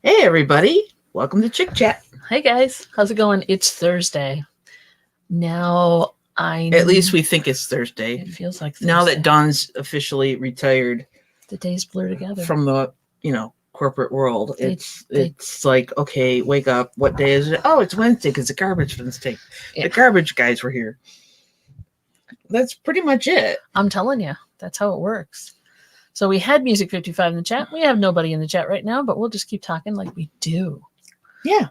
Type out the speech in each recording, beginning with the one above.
Hey, everybody. Welcome to Chick Chat. Hey, guys. How's it going? It's Thursday. Now, At least we think it's Thursday. It feels like Thursday. Now that Dawn's officially retired the days blur together. from the, corporate world, it's like, okay, wake up. What day is it? Oh, it's Wednesday because the garbage Wednesday. Yeah. The garbage guys were here. That's pretty much it. I'm telling you. That's how it works. So we had Music 55 in the chat. We have nobody in the chat right now, but we'll just keep talking like we do. Yeah.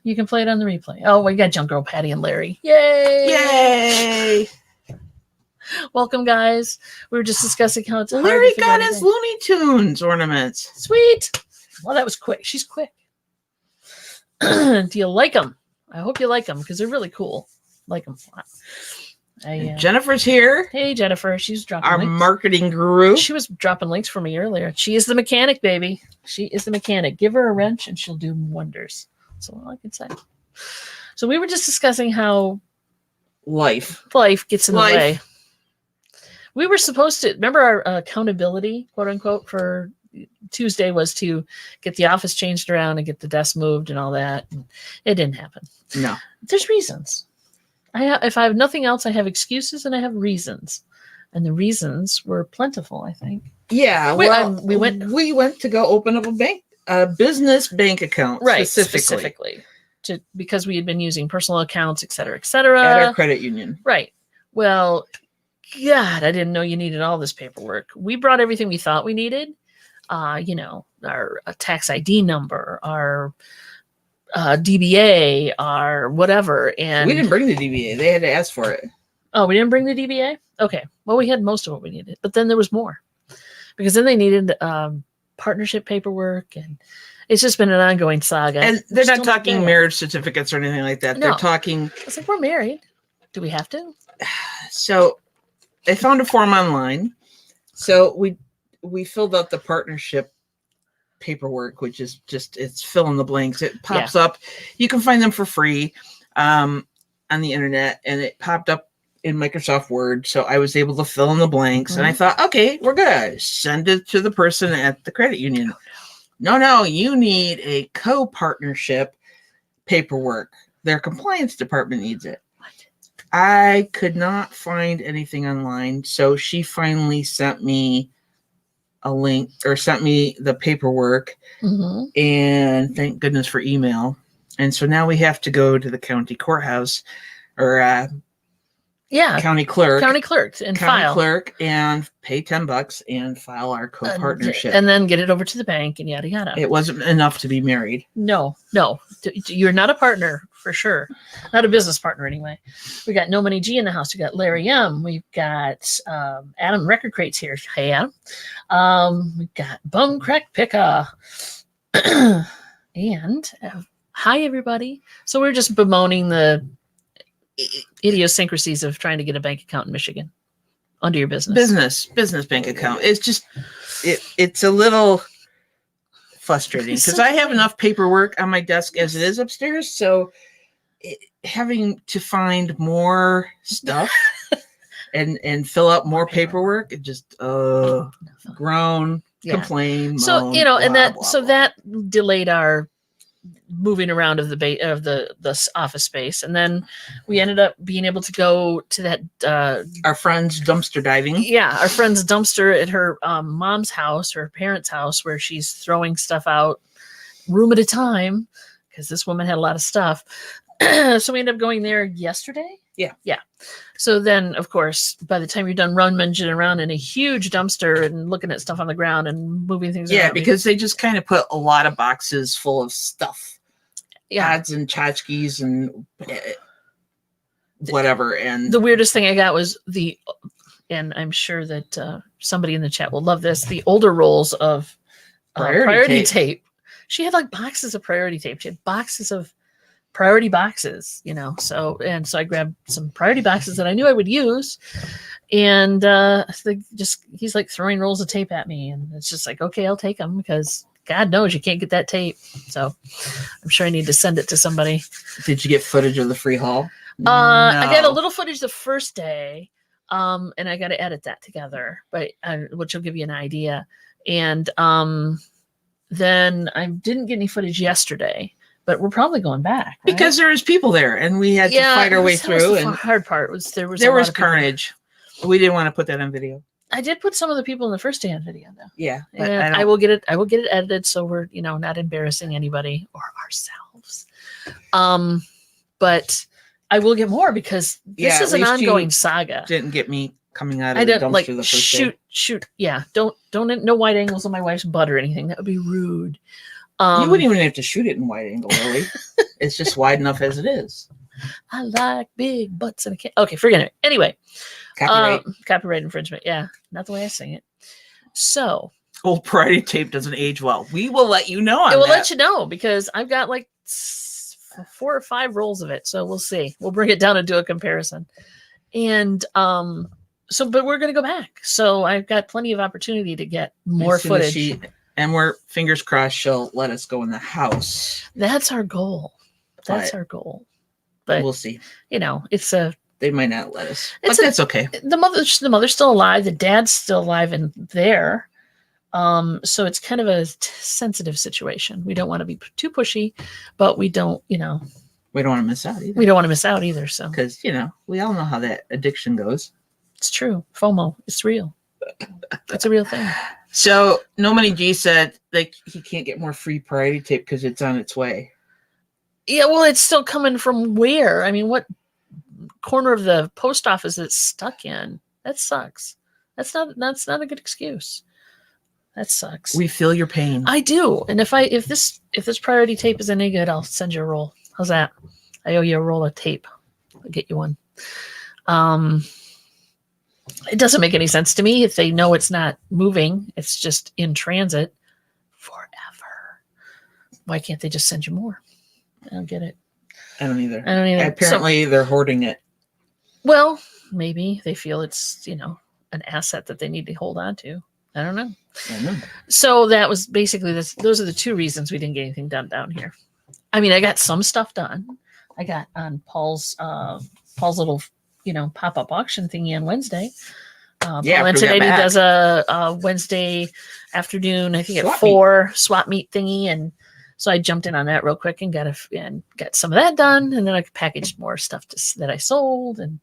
You can play it on the replay. Oh, we got Junk Girl, Patty, and Larry. Yay! Yay! Welcome, guys. We were just discussing how it's Larry got his Looney Tunes ornaments. Sweet. Well, that was quick. She's quick. Do you like them? I hope you like them because they're really cool. Like them. Jennifer's here. Hey, Jennifer. She's dropping our links. Marketing guru. She was dropping links for me earlier. She is the mechanic, baby. She is the mechanic. Give her a wrench and she'll do wonders. That's all I can say. So we were just discussing how life gets in the way. We were supposed to, remember our accountability, quote unquote, for Tuesday was to get the office changed around and get the desk moved and all that. And it didn't happen. No. There's reasons. If I have nothing else, I have excuses and I have reasons. And the reasons were plentiful, I think. Yeah. We went to go open up a business bank account. Right. Specifically. Because we had been using personal accounts, et cetera, et cetera. At our credit union. Right. Well, God, I didn't know you needed all this paperwork. We brought everything we thought we needed. Our tax ID number, our DBA, our whatever. And we didn't bring the DBA. They had to ask for it. Oh, we didn't bring the DBA? Okay. Well, we had most of what we needed, but then there was more because then they needed partnership paperwork, and it's just been an ongoing saga. And they're not talking marriage certificates or anything like that. No. They're talking. It's like, we're married. Do we have to? So I found a form online. So we filled out the partnership paperwork, which is just, it's fill in the blanks. It pops up. You can find them for free on the internet, and it popped up in Microsoft Word. So I was able to fill in the blanks, and I thought, okay, we're good. Send it to the person at the credit union. No, you need a co-partnership paperwork. Their compliance department needs it. I could not find anything online. So she finally sent me a link, or sent me the paperwork, and thank goodness for email. And so now we have to go to the county courthouse, or county clerk and file and pay $10 and file our co-partnership, and then get it over to the bank and yada yada. It wasn't enough to be married. No, you're not a partner for sure, not a business partner anyway. We got No Money G in the house. We got Larry M. We've got Adam Record Crates here. Hey Adam. We've got Bum Crack Picka. And hi everybody. So we're just bemoaning the idiosyncrasies of trying to get a bank account in Michigan under your business bank account. It's just it's a little frustrating because I have enough paperwork on my desk as it is upstairs, so having to find more stuff and fill out more paperwork, it just groan, complain, so moan, and that blah, so blah. That delayed our moving around of the office space, and then we ended up being able to go to that our friend's dumpster diving. Our friend's dumpster at her mom's house, her parents' house, where she's throwing stuff out room at a time because this woman had a lot of stuff. So we ended up going there yesterday. Yeah. So then, of course, by the time you're done rummaging around in a huge dumpster and looking at stuff on the ground and moving things around. Because they just kind of put a lot of boxes full of stuff. Ads and tchotchkes and whatever. And the weirdest thing I got was and I'm sure that somebody in the chat will love this, the older rolls of priority tape. She had like boxes of priority tape. She had boxes of priority boxes, so I grabbed some priority boxes that I knew I would use, and he's like throwing rolls of tape at me, and it's just like, okay, I'll take them because God knows you can't get that tape. So I'm sure I need to send it to somebody. Did you get footage of the free haul? No. I got a little footage the first day, and I got to edit that together, but which will give you an idea. And then I didn't get any footage yesterday, but we're probably going back. Right? Because there was people there and we had to fight our way through. The hard part was there was carnage. We didn't want to put that on video. I did put some of the people in the first day on video though. Yeah. And I will get it edited so we're, not embarrassing anybody or ourselves. But I will get more because this is an ongoing saga. Didn't get me coming out of the dumpster the first day. Shoot. Yeah. Don't no wide angles on my wife's butt or anything. That would be rude. You wouldn't even have to shoot it in wide angle, really. It's just wide enough as it is. I like big butts and okay, forget it. Anyway, copyright infringement. Yeah, not the way I sing it. So old priority tape doesn't age well. We will let you know. We'll let you know because I've got like 4 or 5 rolls of it. So we'll see. We'll bring it down and do a comparison. And but we're gonna go back. So I've got plenty of opportunity to get more footage. And we're fingers crossed she'll let us go in the house. That's our goal. Our goal. But we'll see. It's they might not let us. But that's okay. The mother's still alive. The dad's still alive in there. So it's kind of a sensitive situation. We don't want to be too pushy, but we don't, we don't want to miss out either. We don't want to miss out either. So because we all know how that addiction goes. It's true. FOMO. It's real. It's a real thing. So No Money G said he can't get more free priority tape because it's on its way. Yeah, well, it's still coming from where? I mean, what corner of the post office it's stuck in? That sucks. That's not a good excuse. That sucks. We feel your pain. I do. And if this priority tape is any good, I'll send you a roll. How's that? I owe you a roll of tape. I'll get you one. It doesn't make any sense to me if they know it's not moving. It's just in transit forever. Why can't they just send you more? I don't get it. I don't either. Apparently, they're hoarding it. Well, maybe they feel it's, an asset that they need to hold on to. I don't know. So that was basically this. Those are the 2 reasons we didn't get anything done down here. I mean, I got some stuff done. I got on Paul's little, pop-up auction thingy on Wednesday. Paul Antonetti does a Wednesday afternoon, I think at 4 swap meet thingy. And so I jumped in on that real quick and got some of that done. And then I packaged more stuff that I sold. And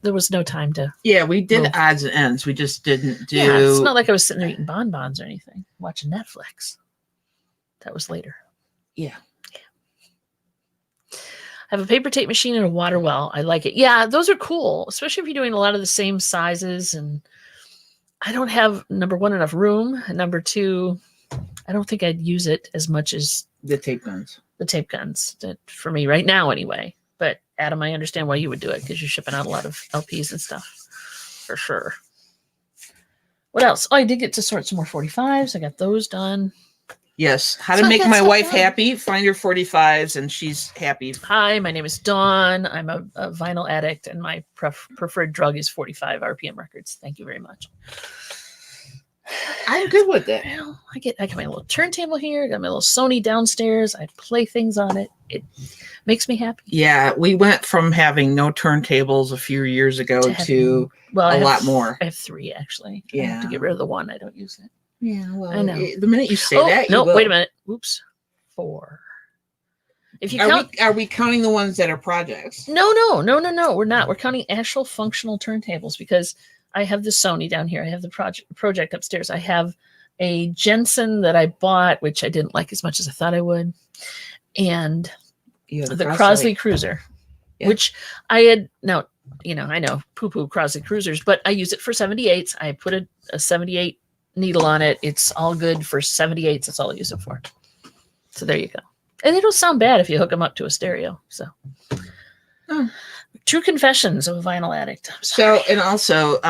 there was no time to. Yeah, we did odds and ends. We just didn't do. Yeah, it's not like I was sitting there eating bonbons or anything, watching Netflix. That was later. Yeah. I have a paper tape machine and a water well. I like it. Yeah, those are cool, especially if you're doing a lot of the same sizes. And I don't have, number 1, enough room. And number 2, I don't think I'd use it as much as the tape guns. The tape guns, for me right now anyway. But Adam, I understand why you would do it because you're shipping out a lot of LPs and stuff, for sure. What else? Oh, I did get to sort some more 45s. I got those done. Yes. How to make my wife happy. Find her 45s and she's happy. Hi, my name is Dawn. I'm a vinyl addict and my preferred drug is 45 RPM records. Thank you very much. I'm good with that. Well, I got my little turntable here. I got my little Sony downstairs. I play things on it. It makes me happy. Yeah, we went from having no turntables a few years ago to a lot more. I have 3 actually. Yeah. I have to get rid of the 1. I don't use it. Yeah, well, I know. The minute you say that, no, wait a minute. Oops, 4. If you are we counting the ones that are projects? No. We're not. We're counting actual functional turntables because I have the Sony down here. I have the project upstairs. I have a Jensen that I bought, which I didn't like as much as I thought I would, and the Crosley Cruiser, which I had now. I know poo-poo Crosley Cruisers, but I use it for 78s. I put a 78 needle on it. It's all good for 78s. That's all I use it for. So there you go. And they don't sound bad if you hook them up to a stereo. So true confessions of a vinyl addict. So, and also,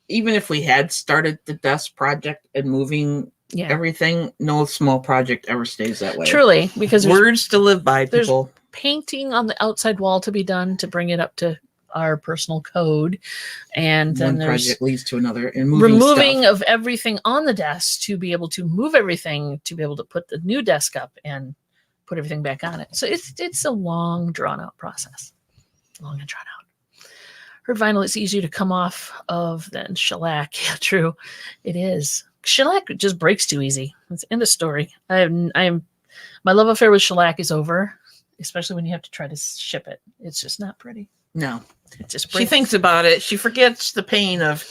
even if we had started the dust project and moving everything, no small project ever stays that way. Truly, because words to live by, people. There's painting on the outside wall to be done to bring it up to our personal code, and then one project leads to another, and removing of everything on the desk to be able to move everything to be able to put the new desk up and put everything back on it. So it's a long drawn out process. Long and drawn out. Her vinyl is easier to come off of than shellac. Yeah, true. It is. shellac just breaks too easy. That's the end of story. My love affair with shellac is over, especially when you have to try to ship it. It's just not pretty. No. It just breaks. She thinks about it. She forgets the pain of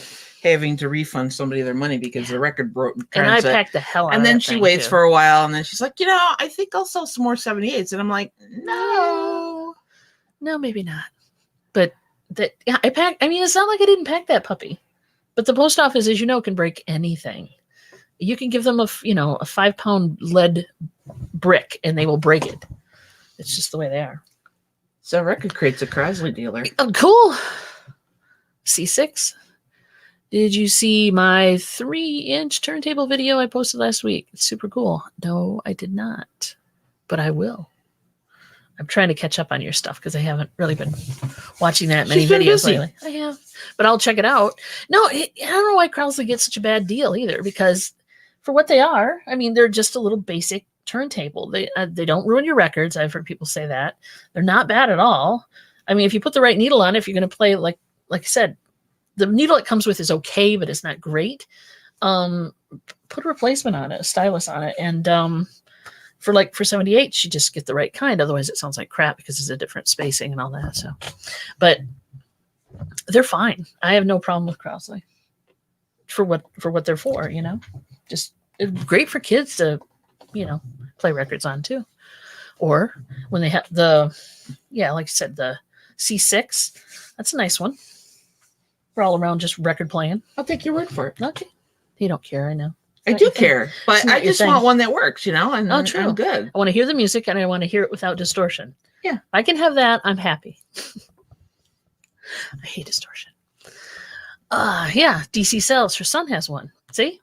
having to refund somebody their money because the record broke. And I packed the hell out of it. And then she waits for a while, and then she's like, I think I'll sell some more 78s. And I'm like, no, maybe not. But I packed. I mean, it's not like I didn't pack that puppy. But the post office, as you know, can break anything. You can give them a 5-pound lead brick, and they will break it. It's just the way they are. So Record Crate's a Crosley dealer. Oh, cool. C6. Did you see my 3-inch turntable video I posted last week? It's super cool. No, I did not, but I will. I'm trying to catch up on your stuff because I haven't really been watching that many videos lately. I have, but I'll check it out. No, I don't know why Crosley gets such a bad deal either, because for what they are, I mean, they're just a little basic turntable. They don't ruin your records. I've heard people say that. They're not bad at all. I mean, if you put the right needle on it, if you're going to play, like I said, the needle it comes with is okay, but it's not great. Put a replacement on it, a stylus on it. And for 78, you just get the right kind. Otherwise it sounds like crap because it's a different spacing and all that. So, but they're fine. I have no problem with Crosley for what they're for, just great for kids to, play records on too. Or when they have like I said, the C6, that's a nice one. For all around just record playing. I'll take your word for it. Okay. You don't care, I know. I do care, but I just want one that works, and true. I'm good. I want to hear the music, and I want to hear it without distortion. Yeah. If I can have that, I'm happy. I hate distortion. DC Cells. Her son has one. See?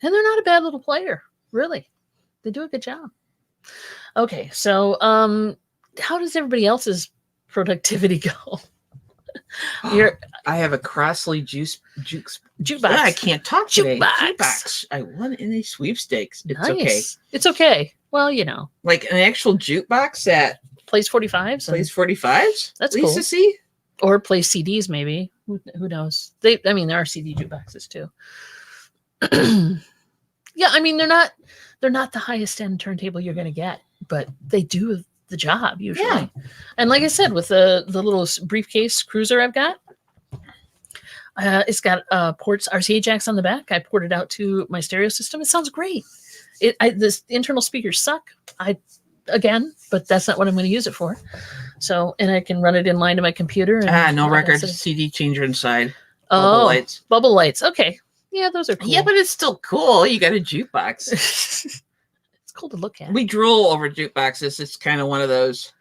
And they're not a bad little player. Really. They do a good job. Okay, so how does everybody else's productivity go? I have a Crosley jukebox. I can't talk today. Jukebox. I won in a sweepstakes. It's nice. Okay. It's okay. Well, like an actual jukebox that plays 45s. Plays 45s. That's Lisa cool. C. Or plays CDs, maybe. Who knows? There are CD jukeboxes too. Yeah, I mean they're not the highest end turntable you're going to get, but they do the job usually. Yeah. And like I said, with the little briefcase cruiser I've got, it's got ports, RCA jacks on the back. I ported out to my stereo system. It sounds great. The internal speakers suck. But that's not what I'm going to use it for. So, and I can run it in line to my computer. And no record CD changer inside. Bubble lights. Okay. Yeah, those are cool. Yeah, but it's still cool. You got a jukebox. It's cool to look at. We drool over jukeboxes. It's kind of one of those.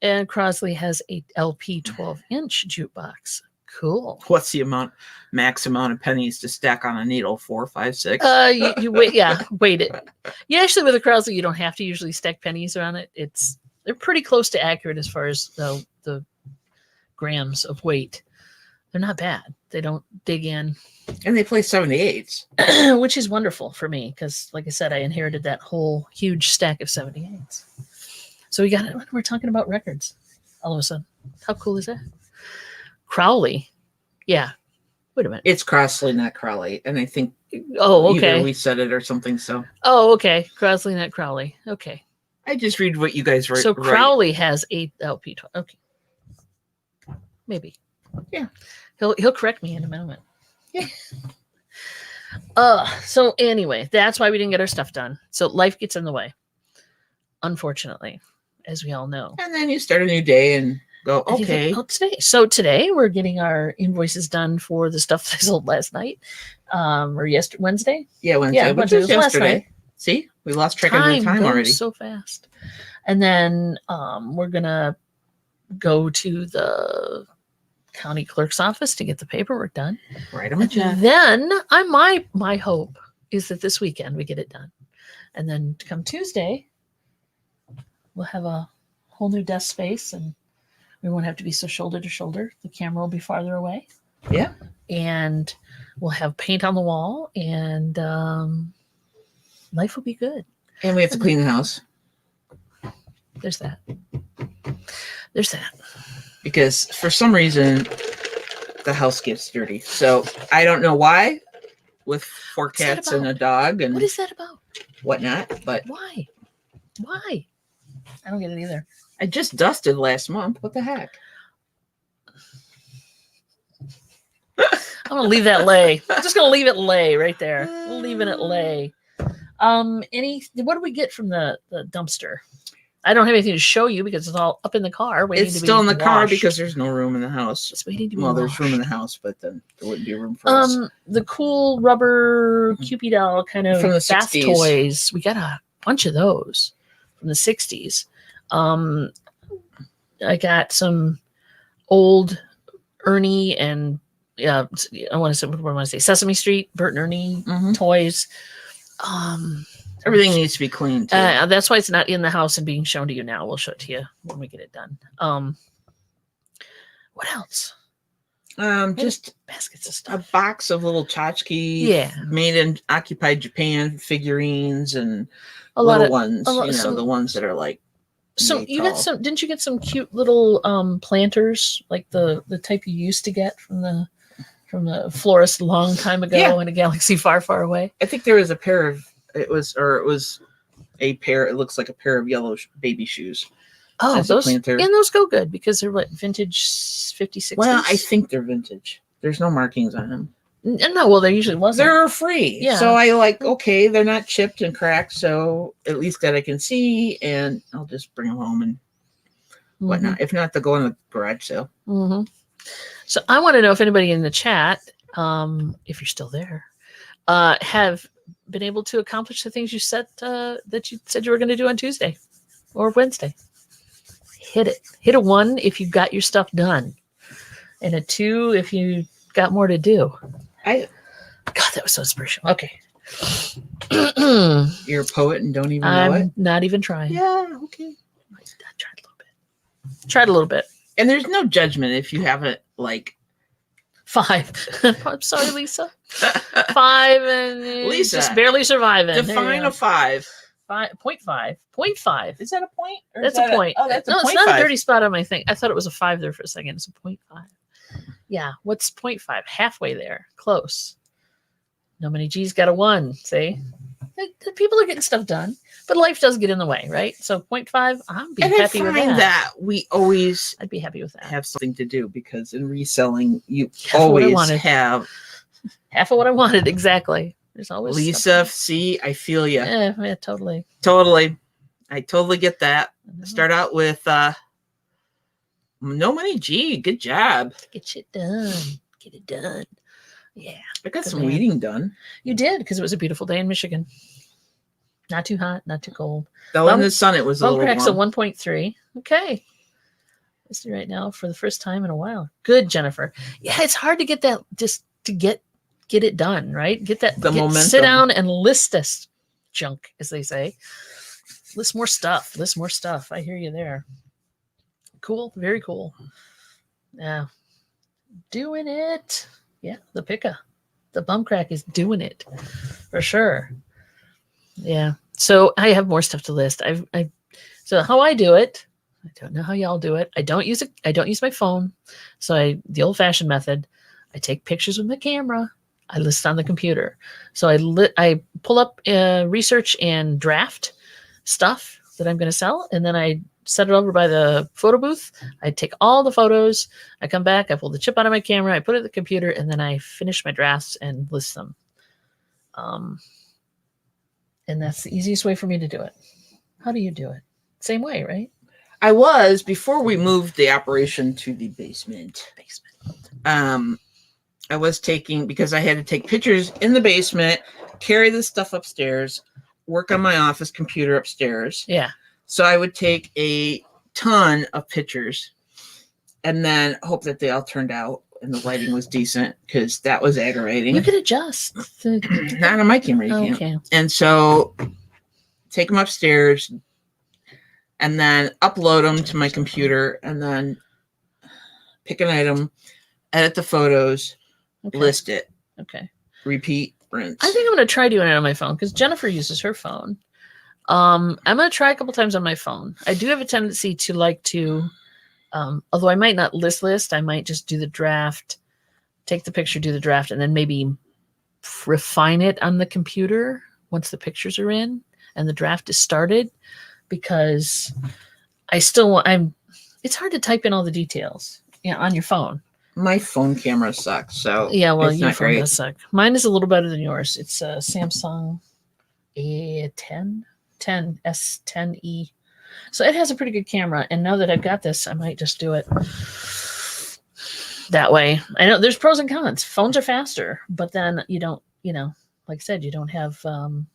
And Crosley has a LP 12-inch jukebox. Cool. What's the max amount of pennies to stack on a needle? 4, 5, 6. You wait. Yeah, wait it. Yeah, actually, with a Crosley, you don't have to usually stack pennies around it. They're pretty close to accurate as far as the grams of weight. They're not bad. They don't dig in. And they play 78s. Which is wonderful for me because, like I said, I inherited that whole huge stack of 78s. So we're talking about records all of a sudden. How cool is that? Crowley. Yeah. Wait a minute. It's Crosley, not Crowley. And I think okay. We said it or something. So. Oh, okay. Crosley, not Crowley. Okay. I just read what you guys write. So Crowley has 8 LP. Okay. Maybe. Yeah. He'll correct me in a moment. Yeah. So anyway, that's why we didn't get our stuff done. So life gets in the way, unfortunately, as we all know. And then you start a new day and go, okay. Today we're getting our invoices done for the stuff that I sold last night. Or Wednesday? Yeah, Wednesday. Yeah, Wednesday was yesterday. Last night. See, we lost track of the time already. So fast. And then we're gonna go to the county clerk's office to get the paperwork done. Right on the chat. Then my hope is that this weekend we get it done. And then come Tuesday, we'll have a whole new desk space and we won't have to be so shoulder to shoulder. The camera will be farther away. Yeah. And we'll have paint on the wall and life will be good. And we have to clean the house. There's that. Because for some reason, the house gets dirty. So I don't know why, with 4 What's that cats and a about? dog and What is that about? whatnot. But Why? I don't get it either. I just dusted last month. What the heck? I'm gonna leave that lay. I'm just gonna leave it lay right there. We're leaving it lay. What do we get from the dumpster? I don't have anything to show you because it's all up in the car waiting It's to be still in the car washed. because there's no room in the house. It's waiting to be There's washed. room in the house, but then there wouldn't be room for us. The cool rubber Cupid doll kind of From the bath 60s. toys. We got a bunch of those from the 60s. I got some old Ernie and I want to say Sesame Street, Bert and Ernie toys. Everything needs to be cleaned too. That's why it's not in the house and being shown to you now. We'll show it to you when we get it done. What else? Just baskets of a stuff. box of little tchotchke made in occupied Japan figurines and little ones. The ones that are like. So you got some? Didn't you get some cute little planters like the type you used to get from the florist a long time ago in a galaxy far, far away? I think there was a pair of it was a pair. It looks like a pair of yellow baby shoes. Oh, those go good because they're what, vintage 50s, 60s? Well, I think they're vintage. There's no markings on them. No, well, there usually wasn't. They're free. Yeah. So I okay, they're not chipped and cracked, so at least that I can see, and I'll just bring them home and whatnot. If not, they'll go in the garage sale. So I want to know if anybody in the chat, if you're still there, have been able to accomplish the things you said that you said you were going to do on Tuesday or Wednesday. Hit it. Hit a 1 if you got your stuff done, and a 2 if you got more to do. God, that was so inspirational. Okay. You're a poet and don't even know it? I'm not even trying. Yeah, okay. I tried a little bit. And there's no judgment if you haven't 5. I'm sorry, Lisa. 5 and Lisa, just barely surviving. Define a 5. 0.5. 0.5. Is that a point? Or That's a point. Oh, that's a no, point. It's not a dirty spot on my thing. I thought it was a 5 there for a second. It's a 0.5. Yeah. What's 0.5? Halfway there. Close. No many G's got a 1. See? People are getting stuff done, but life does get in the way, right? So 0.5, I'm be happy with that. I'd be happy with that. Have something to do because in reselling, you half always have half of what I wanted. Exactly. There's always Lisa. See, I feel you. Yeah, totally. I totally get that. Start out with no money. Gee, good job. Get shit done. Get it done. Yeah. I got some weeding done. You did, because it was a beautiful day in Michigan. Not too hot, not too cold. Though in the sun it was a little warm. So 1.3. Okay. I see right now for the first time in a while. Good, Jennifer. Yeah, it's hard to get that, just to get it done, right? Get that momentum. Sit down and list this junk, as they say. List more stuff. I hear you there. Cool. Very cool. Yeah. Doing it. Yeah, the picka. The bum crack is doing it for sure. Yeah. So I have more stuff to list. So how I do it, I don't know how y'all do it. I don't use my phone. So the old fashioned method, I take pictures with my camera. I list on the computer. So I pull up research and draft stuff that I'm going to sell. And then I set it over by the photo booth. I take all the photos. I come back. I pull the chip out of my camera. I put it in the computer, and then I finish my drafts and list them. And that's the easiest way for me to do it. How do you do it? Same way, right? I was before we moved the operation to the basement. I was because I had to take pictures in the basement, carry the stuff upstairs, work on my office computer upstairs. Yeah. So I would take a ton of pictures and then hope that they all turned out and the lighting was decent, because that was aggravating. You could adjust. Not on my camera, you can't. Okay. And so take them upstairs and then upload them to my computer and then pick an item, edit the photos, list it. Okay. Repeat, rinse. I think I'm going to try doing it on my phone because Jennifer uses her phone. I'm going to try a couple times on my phone. I do have a tendency to like to, although I might not list, I might just do the draft, take the picture, do the draft, and then maybe refine it on the computer once the pictures are in and the draft is started, because it's hard to type in all the details, on your phone. My phone camera sucks, so yeah, well, it's your not phone great. does suck. Mine is a little better than yours. It's a Samsung A10 S10e. So it has a pretty good camera. And now that I've got this, I might just do it that way. I know there's pros and cons. Phones are faster, but then you don't, like I said, you don't have the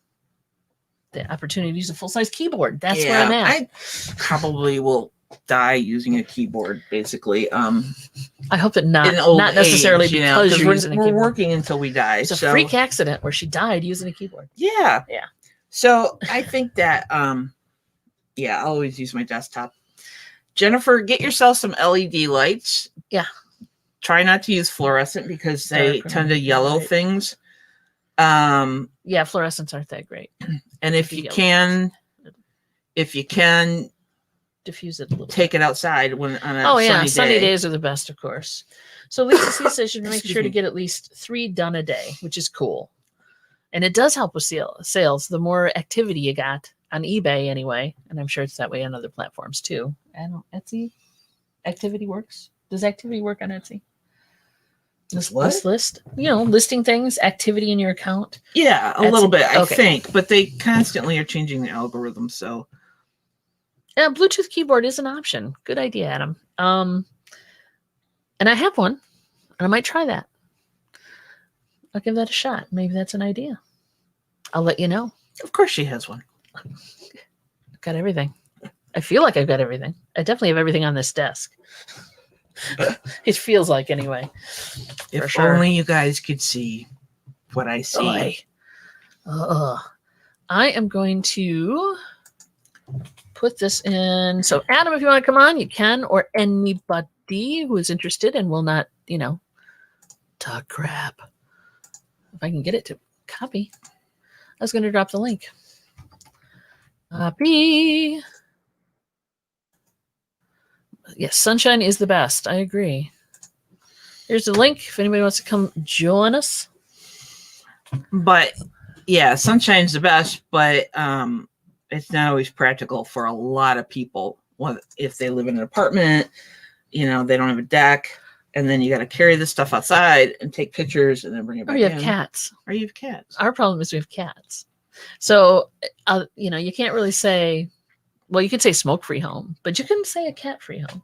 opportunity to use a full-size keyboard. That's where I'm at. I probably will die using a keyboard, basically. I hope that not necessarily age, because you're using a keyboard. We're working until we die. It's a freak accident where she died using a keyboard. Yeah. Yeah. So I think that I'll always use my desktop. Jennifer, get yourself some LED lights. Yeah. Try not to use fluorescent because they tend to yellow things. Yeah, fluorescents aren't that great. And if you can diffuse it a little. Take it outside on a sunny days are the best, of course. So Lisa C says you make sure to get at least 3 done a day, which is cool, and it does help with sales. The more activity you got on eBay, anyway, and I'm sure it's that way on other platforms too. And Etsy, activity works. Does activity work on Etsy? This list, listing things, activity in your account. Yeah, a little bit, I think, but they constantly are changing the algorithm, so. Yeah, Bluetooth keyboard is an option. Good idea, Adam. And I have one, and I might try that. I'll give that a shot. Maybe that's an idea. I'll let you know. Of course she has one. I've got everything. I feel like I've got everything. I definitely have everything on this desk. It feels like, anyway. If only you guys could see what I see. I am going to put this in. So, Adam, if you want to come on, you can, or anybody who is interested and will not, talk crap. If I can get it to copy. I was going to drop the link. Copy. Yes, sunshine is the best. I agree. Here's the link if anybody wants to come join us. But, yeah, sunshine's the best, but it's not always practical for a lot of people. If they live in an apartment, they don't have a deck, and then you got to carry this stuff outside and take pictures and then bring it back in. Or you have cats. Our problem is we have cats. So, you can't really say, well, you could say smoke-free home, but you couldn't say a cat-free home.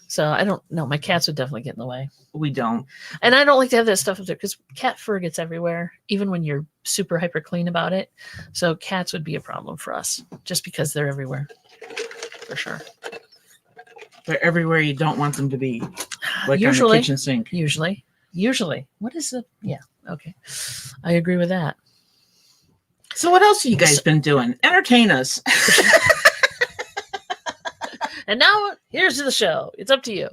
So I don't know. My cats would definitely get in the way. We don't. And I don't like to have that stuff up there because cat fur gets everywhere, even when you're super hyper clean about it. So cats would be a problem for us just because they're everywhere. For sure. They're everywhere you don't want them to be. Like usually, on the kitchen sink. Usually. What is it? Yeah. Okay. I agree with that. So what else have you guys been doing? Entertain us. And now here's the show. It's up to you.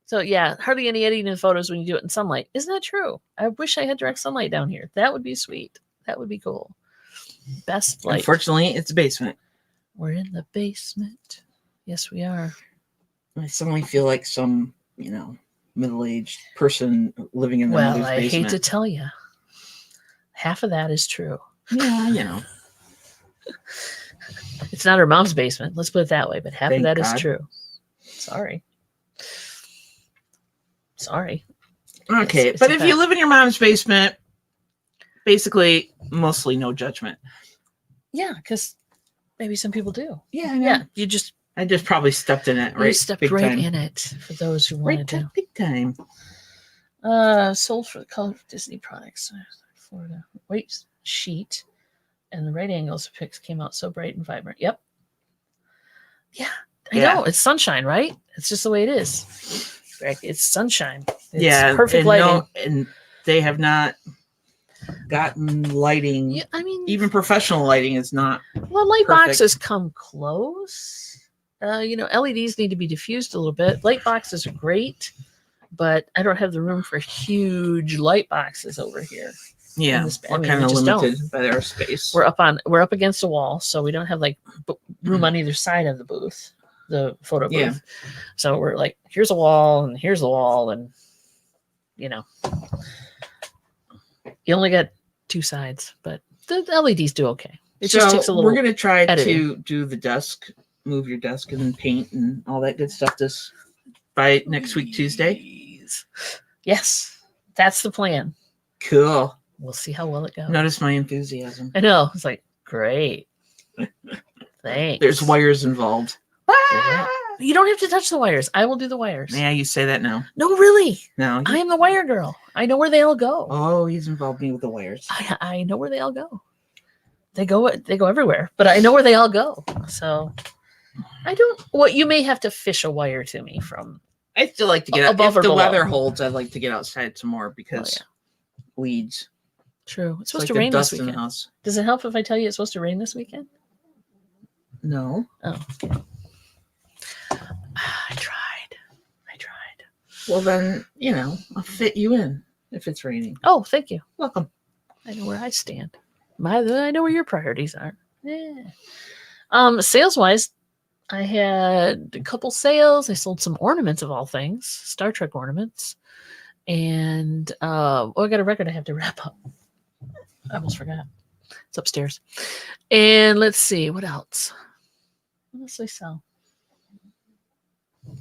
So yeah, hardly any editing in photos when you do it in sunlight. Isn't that true? I wish I had direct sunlight down here. That would be sweet. That would be cool. Best light. Unfortunately, it's a basement. We're in the basement. Yes, we are. I suddenly feel like some, middle-aged person living in the mother's basement. Well, I hate to tell you. Half of that is true. Yeah, It's not her mom's basement. Let's put it that way. But half of that is true. Sorry. Okay. But if you live in your mom's basement, basically, mostly no judgment. Yeah, because maybe some people do. Yeah. Yeah. I just probably stepped in it, right? You stepped right in it for those who wanted to. Big time. Sold for the color of Disney products. Florida. White sheet. And the right angles of pics came out so bright and vibrant. Yep. Yeah. I know. It's sunshine, right? It's just the way it is. It's sunshine. It's perfect lighting. And they have not gotten lighting. Yeah, even professional lighting is not. Well, light boxes come close. LEDs need to be diffused a little bit. Light boxes are great, but I don't have the room for huge light boxes over here. Yeah, we're kind of limited by our space. We're up against a wall, so we don't have room on either side of the booth, the photo booth. Yeah. So we're like, here's a wall, and here's the wall, and you only get two sides, but the LEDs do okay. It so just takes a little. We're gonna try editing. to do the desk, move your desk and paint and all that good stuff by next week Tuesday. Yes, that's the plan. Cool. We'll see how well it goes. Notice my enthusiasm. I know. It's like, great. Thanks. There's wires involved. Yeah. You don't have to touch the wires. I will do the wires. Yeah, you say that now. No, really. No. I am the wire girl. I know where they all go. Oh, he's involved me with the wires. I know where they all go. They go everywhere, but I know where they all go. So I don't. What you may have to fish a wire to me from. I still like to get above if or the below. weather holds. I'd like to get outside some more because weeds. True. It's supposed like to rain this dust in the weekend. house. Does it help if I tell you it's supposed to rain this weekend? No. Oh. I tried. Well, then, I'll fit you in if it's raining. Oh, thank you. Welcome. I know where I stand. I know where your priorities are. Yeah. Sales wise, I had a couple sales. I sold some ornaments of all things, Star Trek ornaments. And I got a record I have to wrap up. I almost forgot. It's upstairs. And let's see, what else? What else did I sell?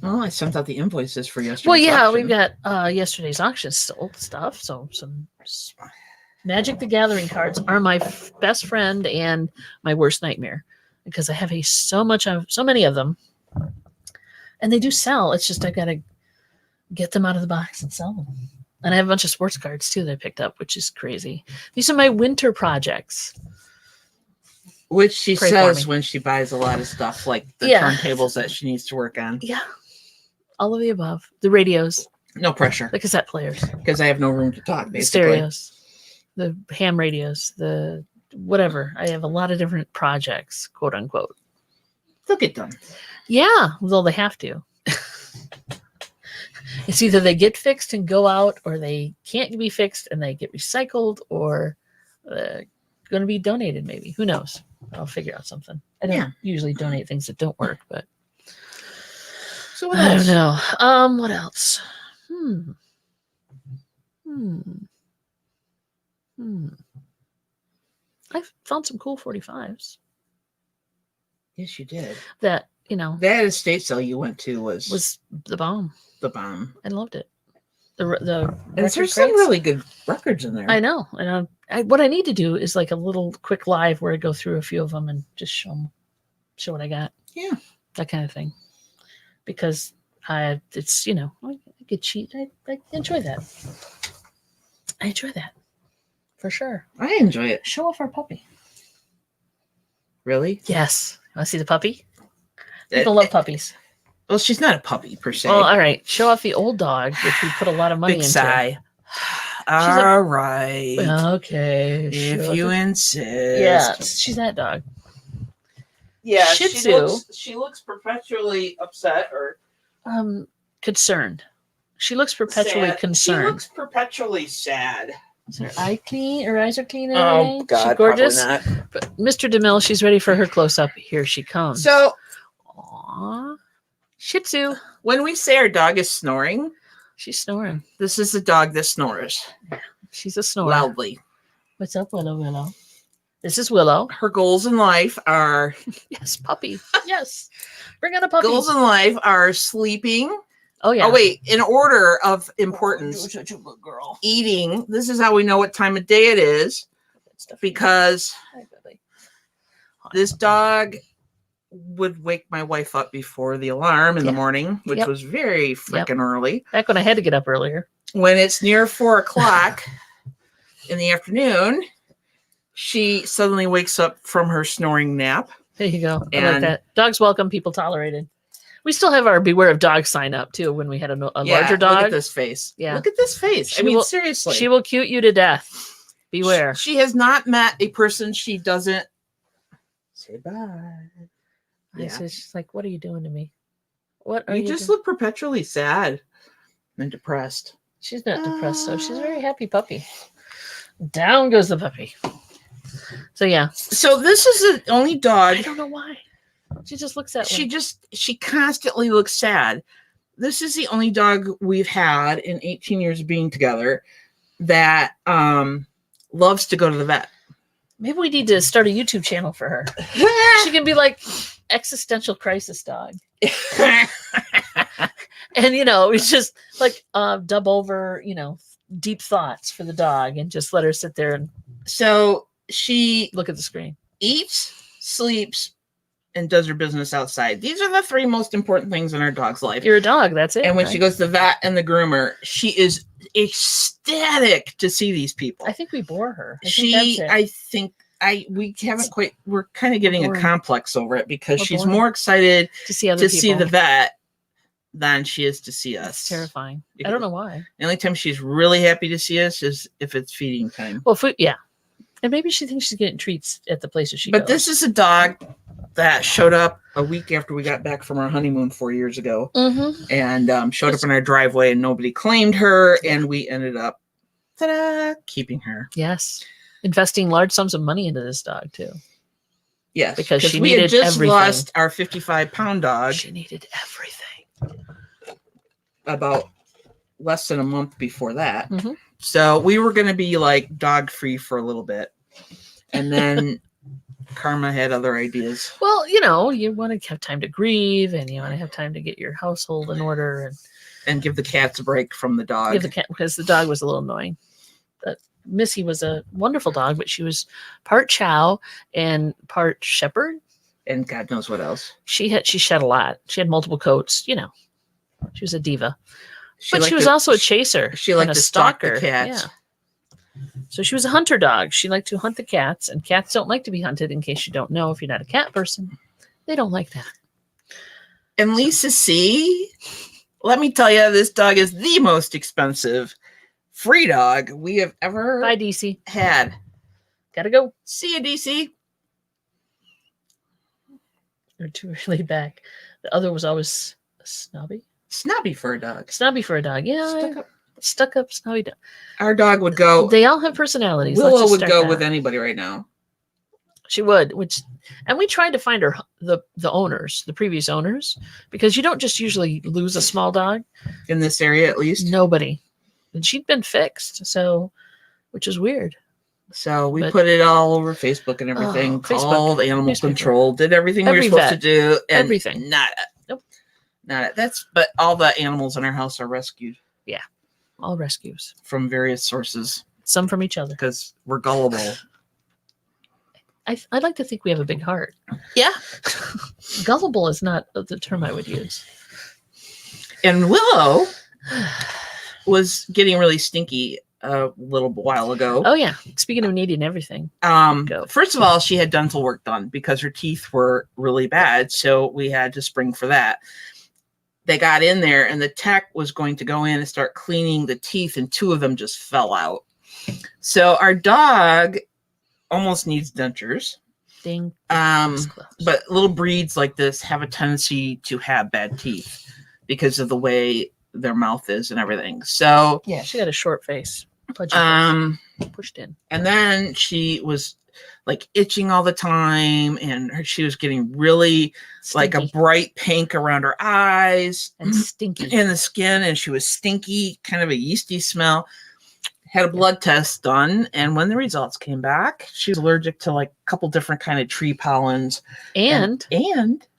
Well, I sent out the invoices for yesterday. Well, yeah, we've got yesterday's auction sold stuff. So some Magic the Gathering cards are my best friend and my worst nightmare because I have so many of them, and they do sell. It's just I gotta get them out of the box and sell them. And I have a bunch of sports cards too that I picked up, which is crazy. These are my winter projects. Which she says when she buys a lot of stuff, like the turntables that she needs to work on. Yeah. All of the above. The radios. No pressure. The cassette players. Because I have no room to talk, basically. The stereos. The ham radios. The whatever. I have a lot of different projects, quote unquote. They'll get done. Yeah. Well, they have to. It's either they get fixed and go out, or they can't be fixed and they get recycled, or going to be donated maybe. Who knows? I'll figure out something. I don't usually donate things that don't work, but so what else? I don't know. What else? I found some cool 45s. Yes, you did. That, that estate sale you went to was the bomb. The bomb. I loved it. The and there's some really good records in there. I know. And what I need to do is like a little quick live where I go through a few of them and just show what I got. Yeah. That kind of thing. Because it's, I get cheat. I enjoy that. I enjoy that. For sure. I enjoy it. Show off our puppy. Really? Yes. Want to see the puppy? People love puppies. Well, she's not a puppy per se. Well, all right. Show off the old dog, which we put a lot of money Big into. Sigh. All right. Okay. If you insist. Yeah, she's that dog. Yeah, Shih Tzu. She looks perpetually upset or concerned. She looks perpetually sad. concerned. She looks perpetually sad. Is her eye clean? Her eyes are clean and Oh everything? God, she's gorgeous. probably not. But Mr. DeMille, she's ready for her close up. Here she comes. So, aww. Shih Tzu. When we say our dog is snoring, she's snoring. This is a dog that snores. She's a snorer. Loudly. What's up, Willow? This is Willow. Her goals in life are... Yes, puppy. Yes. Bring on a puppy. Goals in life are sleeping. Oh, yeah. Oh, wait. In order of importance. Girl. Eating. This is how we know what time of day it is. Because this dog would wake my wife up before the alarm in the morning, which was very freaking early. Back when I had to get up earlier. When it's near 4:00 in the afternoon, she suddenly wakes up from her snoring nap. There you go. I like that. Dogs welcome, people tolerated. We still have our beware of dog sign up too when we had a larger dog. Look at this face. Yeah. Look at this face. Seriously. She will cute you to death. Beware. She has not met a person she doesn't say bye. Yeah. She's like, what are you doing to me? What are you just doing? look perpetually sad and depressed. She's not depressed, though. She's a very happy puppy. Down goes the puppy. So, yeah. So, this is the only dog. I don't know why. She just looks that way. She constantly looks sad. This is the only dog we've had in 18 years of being together that loves to go to the vet. Maybe we need to start a YouTube channel for her. She can be like existential crisis dog. And, it's just like dub over, deep thoughts for the dog and just let her sit there and so she look at the screen. Eats, sleeps, and does her business outside. These are the 3 most important things in our dog's life. You're a dog, that's it. And when she goes to the vet and the groomer, she is ecstatic to see these people. I think we bore her. We're kind of getting a complex over it because she's more excited to see the vet than she is to see us. It's terrifying. I don't know why. The only time she's really happy to see us is if it's feeding time. Well, food, yeah. And maybe she thinks she's getting treats at the places she goes. But this is a dog that showed up a week after we got back from our honeymoon 4 years ago, and showed up in our driveway, and nobody claimed her, and we ended up keeping her. Yes. Investing large sums of money into this dog, too. Yes. Because she we needed had just everything. Lost our 55-pound dog. She needed everything. About less than a month before that. So we were going to be like dog free for a little bit. And then Karma had other ideas. Well, you want to have time to grieve, and you want to have time to get your household in order and give the cats a break from the dog. Give the cat, because the dog was a little annoying. But Missy was a wonderful dog, but she was part chow and part shepherd. And God knows what else. She shed a lot. She had multiple coats, She was a diva. She was also a chaser. She liked and a to stalk stalker. the cats. Yeah. So she was a hunter dog. She liked to hunt the cats, and cats don't like to be hunted, in case you don't know, if you're not a cat person. They don't like that. And Lisa C., let me tell you, this dog is the most expensive free dog we have ever Bye, DC. had. Gotta go. See you, DC. You're too laid back. The other was always snobby. Snobby for a dog. Snobby for a dog. Yeah. Stuck up, snobby dog. Our dog would go. They all have personalities. Willow would go with anybody right now. She would, and we tried to find her the owners, the previous owners, because you don't just usually lose a small dog in this area, at least. Nobody, and she'd been fixed, which is weird. So we put it all over Facebook and everything. Called animal control, did everything we were supposed to do, and everything. But all the animals in our house are rescued. Yeah, all rescues from various sources. Some from each other, because we're gullible. I'd like to think we have a big heart. Yeah. Gullible is not the term I would use. And Willow was getting really stinky a little while ago. Oh, yeah. Speaking of needing everything. First of all, she had dental work done because her teeth were really bad. So we had to spring for that. They got in there, and the tech was going to go in and start cleaning the teeth, and 2 of them just fell out. So our dog almost needs dentures. Ding. But little breeds like this have a tendency to have bad teeth because of the way their mouth is and everything. So yeah, she got a short face. Pushed in. And then she was like itching all the time, and she was getting really stinky. Like a bright pink around her eyes and stinky in the skin, and she was stinky, kind of a yeasty smell. Had a blood test done, and when the results came back, she was allergic to like a couple different kind of tree pollens. And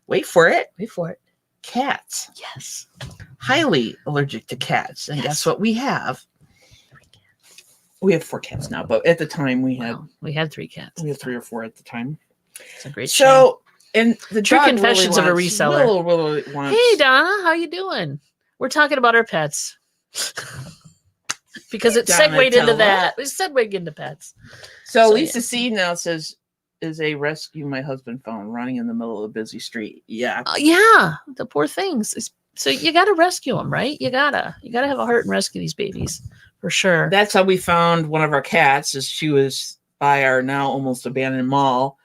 wait for it. Cats. Yes. Highly allergic to cats. And guess what we have? 3 cats. We have 4 cats now, but at the time we had 3 cats. We had 3 or 4 at the time. It's a great shame. And the True confessions of a reseller. Willow wants, hey Donna, how you doing? We're talking about our pets. Because it segued into that. We segued into pets. So Lisa C now says, is a rescue my husband found running in the middle of a busy street. Yeah. Yeah. The poor things. So you got to rescue them, right? You gotta have a heart and rescue these babies for sure. That's how we found one of our cats. Is she was by our now almost abandoned mall,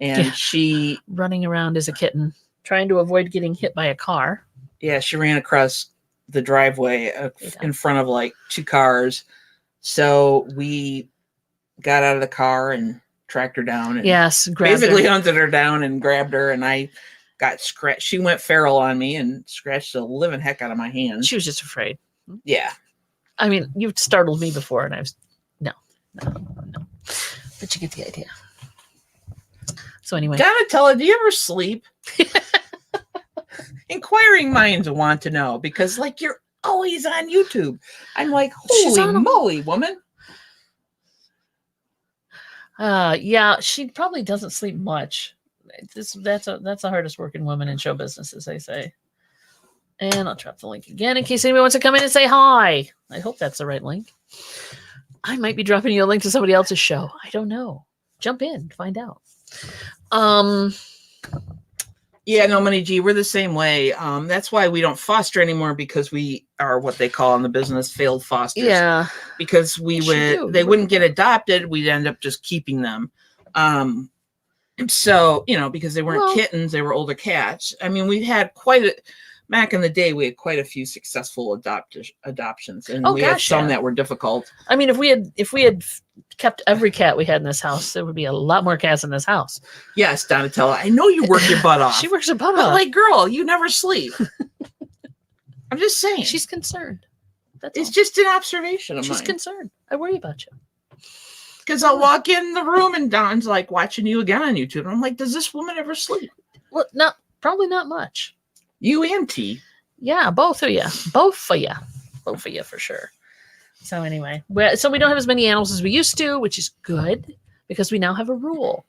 and she running around as a kitten, trying to avoid getting hit by a car. Yeah. She ran across the driveway in front of like 2 cars. So we got out of the car and tracked her down. And basically hunted her down and grabbed her. And I got scratched. She went feral on me and scratched the living heck out of my hands. She was just afraid. Yeah. I mean, you've startled me before, and no. But you get the idea. So anyway. Donatella, do you ever sleep? Inquiring minds want to know because, like, you're always on YouTube. I'm like, holy moly, woman. Yeah, she probably doesn't sleep much. That's the hardest working woman in show business, as they say. And I'll drop the link again in case anybody wants to come in and say hi. I hope that's the right link. I might be dropping you a link to somebody else's show. I don't know. Jump in, find out. Yeah, no, Money G, we're the same way. That's why we don't foster anymore, because we are what they call in the business failed fosters. Yeah. Because they wouldn't get adopted, we'd end up just keeping them. So, because they weren't kittens, they were older cats. I mean, we had back in the day, we had quite a few successful adoptions, and we had some that were difficult. I mean, if we had kept every cat we had in this house, there would be a lot more cats in this house. Yes, Donatella, I know you work your butt off. She works her butt off. But like, girl, you never sleep. I'm just saying. She's concerned. It's just an observation of mine. She's concerned. I worry about you. Because I'll walk in the room and Don's like watching you again on YouTube. And I'm like, does this woman ever sleep? Well, probably not much. You and T. Yeah, both of you. Both of you for sure. So anyway, so we don't have as many animals as we used to, which is good because we now have a rule.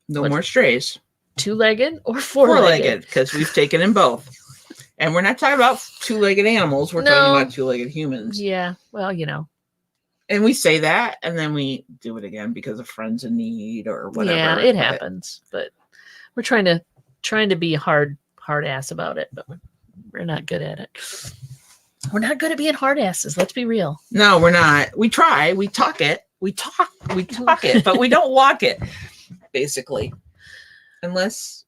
No more strays. 2-legged or 4-legged. Because we've taken in both. And we're not talking about 2-legged animals. We're talking about 2-legged humans. Yeah, well, And we say that, and then we do it again because of friends in need or whatever. Yeah, it happens. But we're trying to be hard ass about it, but we're not good at it. We're not good at being hard asses. Let's be real. No, we're not. We try. We talk it. We talk it, but we don't walk it, basically. Unless,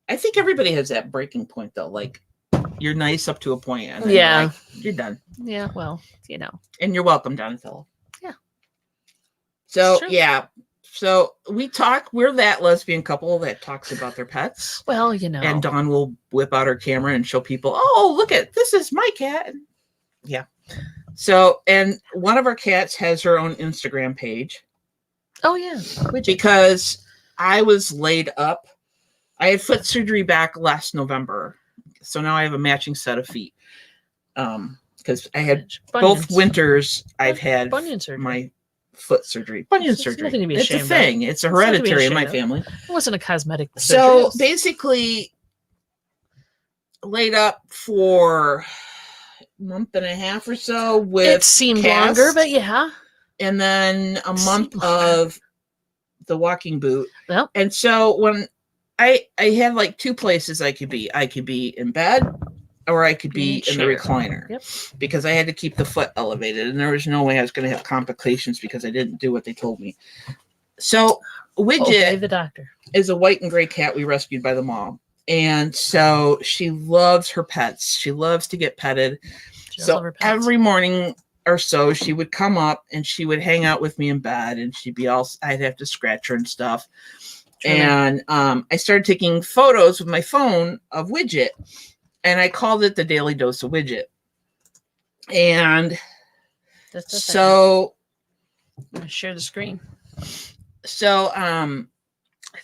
I think everybody has that breaking point, though. Like, you're nice up to a point, and then you're done. Yeah, well, And you're welcome, Donatella. Yeah. So, yeah. So we talk. We're that lesbian couple that talks about their pets. Well, And Dawn will whip out her camera and show people, oh, look this is my cat. Yeah. So, and one of our cats has her own Instagram page. Oh, yeah. Because I was laid up. I had foot surgery back last November. So now I have a matching set of feet. Because I had both winters, I've had my foot surgery. Bunion surgery. Nothing to be it's a ashamed thing. of. It's a hereditary in my family. It wasn't a cosmetic surgery. So basically, laid up for a month and a half or so with it seemed longer, but yeah. And then a month of the walking boot. Yep. And so when I had like two places I could be. I could be in bed, or I could be in the recliner. Yep. Because I had to keep the foot elevated, and there was no way I was going to have complications because I didn't do what they told me. So Widget the doctor is a white and gray cat we rescued by the mall. And so she loves her pets. She loves to get petted. So every morning or so, she would come up and she would hang out with me in bed, and I'd have to scratch her and stuff. Sure. And I started taking photos with my phone of Widget. And I called it the Daily Dose of Widget. And so I'm going to share the screen. So I